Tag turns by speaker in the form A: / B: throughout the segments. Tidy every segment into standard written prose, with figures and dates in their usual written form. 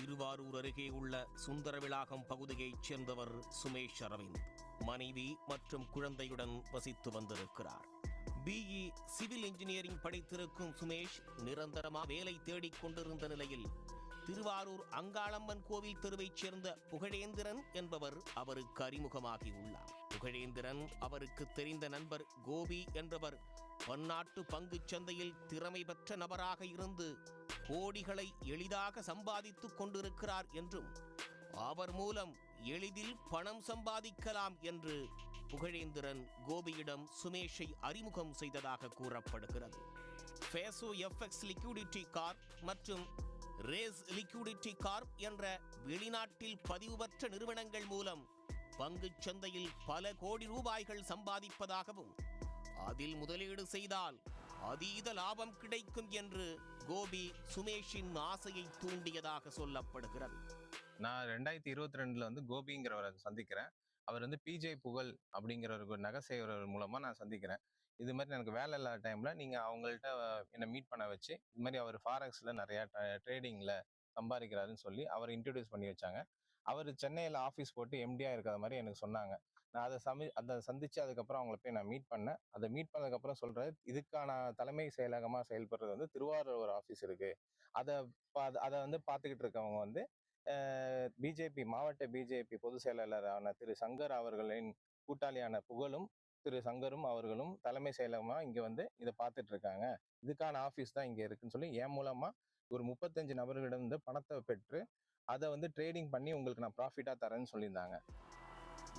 A: திருவாரூர் அருகே உள்ள சுந்தரவிளாகம் பகுதியைச் சேர்ந்தவர் சுமேஷ் அரவிந்த். மனைவி மற்றும் குழந்தையுடன் வசித்து வந்திருக்கிறார். பிஇ சிவில் இன்ஜினியரிங் படித்திருக்கும் சுமேஷ் நிரந்தரமாக வேலை தேடிக் கொண்டிருந்த நிலையில் திருவாரூர் அங்காளம்மன் கோவில் தெருவைச் சேர்ந்த புகழேந்திரன் என்பவர் அவருக்கு அறிமுகமாகியுள்ளார். புகழேந்திரன் அவருக்கு தெரிந்த நண்பர் கோபி என்பவர் பன்னாட்டு பங்குச் சந்தையில் திறமை பெற்ற நபராக இருந்து கோடிகளை எளிதாக சம்பாதித்துக் கொண்டிருக்கிறார் என்றும் அவர் மூலம் எளிதில் பணம் சம்பாதிக்கலாம் என்று புகழேந்திரன் கோபியிடம் சுமேஷை அறிமுகம் செய்ததாக கூறப்படுகிறது. ஃபேசோ எஃப்எக்ஸ் லிக்விடிட்டி கார்ப் மற்றும் ரேஸ் லிக்விடிட்டி கார்ப் என்ற வெளிநாட்டில் பதிவு பெற்ற நிறுவனங்கள் மூலம் பங்குச் சந்தையில் பல கோடி ரூபாய்கள் சம்பாதிப்பதாகவும் அதில் முதலீடு செய்தால் அதீத லாபம் கிடைக்கும் என்று கோபி சுமேஷின் ஆசையை தூண்டியதாக சொல்லப்படுகிறது.
B: நான் 2022 கோபிங்கிறவரை சந்திக்கிறேன். அவர் பிஜே புகழ் அப்படிங்கிற ஒரு நகை செய்கிறவர் மூலமாக நான் சந்திக்கிறேன். இது மாதிரி எனக்கு வேலை இல்லாத டைமில் நீங்கள் அவங்கள்ட்ட என்னை மீட் பண்ண வச்சு இது மாதிரி அவர் ஃபாரெக்ஸில் நிறையா ட்ரேடிங்கில் சம்பாதிக்கிறாருன்னு சொல்லி அவரை இன்ட்ரடியூஸ் பண்ணி வச்சாங்க. அவர் சென்னையில் ஆஃபீஸ் போட்டு எம்டியாக இருக்கிற மாதிரி எனக்கு சொன்னாங்க. நான் அதை சந்தித்து அதுக்கப்புறம் அவங்கள போய் நான் மீட் பண்ணேன். அதை மீட் பண்ணதுக்கப்புறம் சொல்கிறேன், இதுக்கான தலைமை செயலகமாக செயல்படுறது திருவாரூர் ஒரு ஆஃபீஸ் இருக்குது. அதை பார்த்துக்கிட்டு இருக்கவங்க பிஜேபி மாவட்ட பிஜேபி பொதுச் செயலாளரான திரு சங்கர் அவர்களின் கூட்டாளியான புகழும் திரு சங்கரும் அவர்களும் தலைமை செயலகமாக இங்கே இதை பார்த்துட்டு இருக்காங்க. இதுக்கான ஆஃபீஸ் தான் இங்கே இருக்குன்னு சொல்லி என் மூலமாக ஒரு 35 நபர்களிடம் பணத்தை பெற்று அதை ட்ரேடிங் பண்ணி உங்களுக்கு நான் ப்ராஃபிட்டாக தரேன்னு சொல்லியிருந்தாங்க.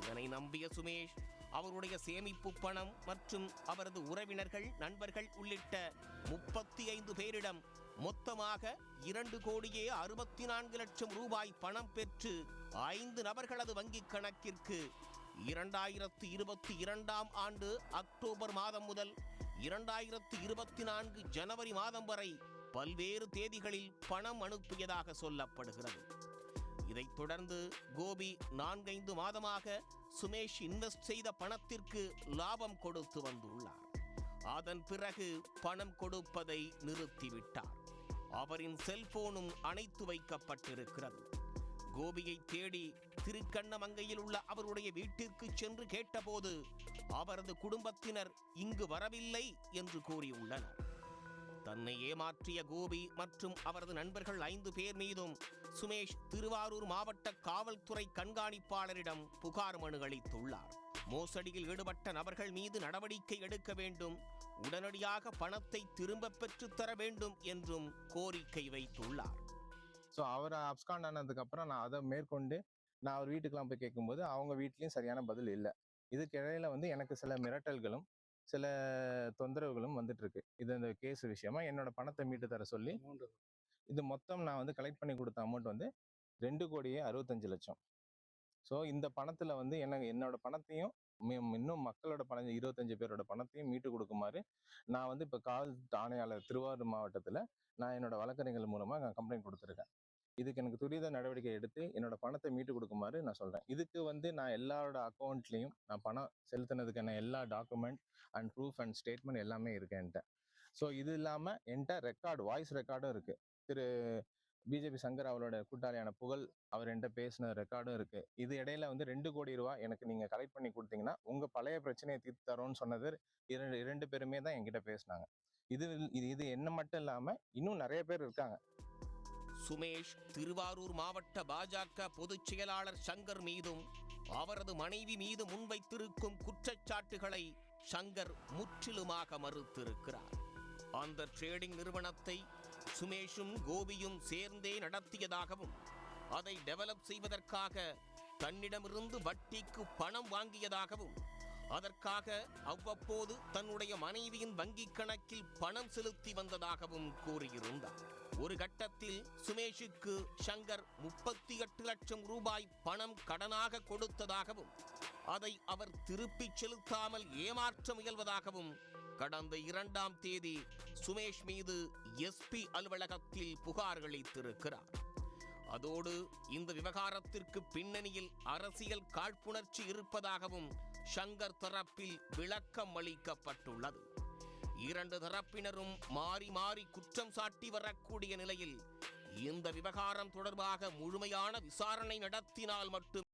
A: இதனை நம்பிய சுமேஷ் அவருடைய சேமிப்பு பணம் மற்றும் அவரது உறவினர்கள், நண்பர்கள் உள்ளிட்ட 35 பேரிடம் மொத்தமாக 2,64,00,000 ரூபாய் பணம் பெற்று 5 நபர்களது வங்கிக் கணக்கிற்கு 2022 ஆண்டு அக்டோபர் மாதம் முதல் 2024 ஜனவரி மாதம் வரை பல்வேறு தேதிகளில் பணம் அனுப்பியதாக சொல்லப்படுகிறது. இதைத் தொடர்ந்து கோபி 4-5 மாதமாக சுமேஷ் இன்வெஸ்ட் செய்த பணத்திற்கு லாபம் கொடுத்து வந்துள்ளார். அதன் பிறகு பணம் கொடுப்பதை நிறுத்திவிட்டார். அவரின் செல்போனும் அணைத்து வைக்கப்பட்டிருக்கிறது. கோபியை தேடி திருக்கண்ணமங்கையில் உள்ள அவருடைய வீட்டிற்கு சென்று கேட்டபோது அவரது குடும்பத்தினர் இங்கு வரவில்லை என்று கூறியுள்ளனர். தன்னை ஏமாற்றிய கோபி மற்றும் அவரது நண்பர்கள் 5 பேர் மீதும் சுமேஷ் திருவாரூர் மாவட்ட காவல்துறை கண்காணிப்பாளரிடம் புகார் மனு அளித்துள்ளார். மோசடியில் ஈடுபட்ட நபர்கள் மீது நடவடிக்கை எடுக்க வேண்டும், உடனடியாக பணத்தை திரும்ப பெற்றுத் தர வேண்டும் என்றும் கோரிக்கை வைத்துள்ளார்.
B: ஸோ அவர் அப்ஸ்காண்ட் ஆனதுக்கு அப்புறம் நான் அதை மேற்கொண்டு நான் அவர் வீட்டுக்கெல்லாம் போய் கேட்கும்போது அவங்க வீட்லேயும் சரியான பதில் இல்லை. இதுக்கு இடையில எனக்கு சில மிரட்டல்களும் சில தொந்தரவுகளும் வந்துட்டு இருக்கு. இது இந்த கேஸ் விஷயமா என்னோட பணத்தை மீட்டு தர சொல்லி இது மொத்தம் நான் கலெக்ட் பண்ணி கொடுத்த அமௌண்ட் 2,65,00,000. ஸோ இந்த பணத்துல என்னோட பணத்தையும் இன்னும் மக்களோட பணம் 25 பேரோட பணத்தையும் மீட்டு கொடுக்குமாறு நான் இப்போ காவல் ஆணையாளர் திருவாரூர் மாவட்டத்தில் நான் என்னோட வழக்கறிஞர்கள் மூலமாக நான் கம்ப்ளைண்ட் கொடுத்துருக்கேன். இதுக்கு எனக்கு துரித நடவடிக்கை எடுத்து என்னோட பணத்தை மீட்டு கொடுக்குமாறு நான் சொல்றேன். இதுக்கு நான் எல்லாரோட அக்கௌண்ட்லையும் நான் பணம் செலுத்தினதுக்கான எல்லா document and proof and statement எல்லாமே இருக்கு என்கிட்ட. ஸோ இது இல்லாமல் என்கிட்ட ரெக்கார்டு, வாய்ஸ் ரெக்கார்டும் இருக்கு. திரு பிஜேபி சங்கர் அவரோட கூட்டாளியான புகழ் அவர் என்கிட்ட பேசின ரெக்கார்டும் இருக்கு. இது இடையில 2 கோடி ரூபாய் எனக்கு நீங்க கலெக்ட் பண்ணி கொடுத்தீங்கன்னா உங்க பழைய பிரச்சனையை தீர்த்து தரோன்னு சொன்னது இரண்டு பேருமே தான் என்கிட்ட பேசினாங்க. இது என்ன மட்டும் இல்லாம இன்னும் நிறைய பேர் இருக்காங்க.
A: சுமேஷ் திருவாரூர் மாவட்ட பாஜக பொதுச் செயலாளர் சங்கர் மீதும் அவரது மனைவி மீது முன்வைத்திருக்கும் குற்றச்சாட்டுகளை சங்கர் முற்றிலுமாக மறுத்திருக்கிறார். அந்த ட்ரேடிங் நிறுவனத்தை சுமேஷும் கோபியும் சேர்ந்தே நடத்தியதாகவும் அதை டெவலப் செய்வதற்காக தன்னிடமிருந்து வட்டிக்கு பணம் வாங்கியதாகவும் அதற்காக அவ்வப்போது தன்னுடைய மனைவியின் வங்கிக் கணக்கில் பணம் செலுத்தி வந்ததாகவும் கூறியிருந்தார். ஒரு கட்டத்தில் சுமேஷுக்கு சங்கர் 38 லட்சம் ரூபாய் பணம் கடனாக கொடுத்ததாகவும் அதை அவர் திருப்பிச் செலுத்தாமல் ஏமாற்ற முயல்வதாகவும் கடந்த 2ஆம் தேதி சுமேஷ் மீது எஸ்பி அலுவலகத்தில் புகார் அளித்திருக்கிறார். அதோடு இந்த விவகாரத்திற்கு பின்னணியில் அரசியல் காழ்ப்புணர்ச்சி இருப்பதாகவும் சங்கர் தரப்பில் விளக்கம் அளிக்கப்பட்டுள்ளது. 2 தரப்பினரும் மாறி மாறி குற்றம் சாட்டி வரக்கூடிய நிலையில் இந்த விவகாரம் தொடர்பாக முழுமையான விசாரணை நடத்தினால் மட்டும்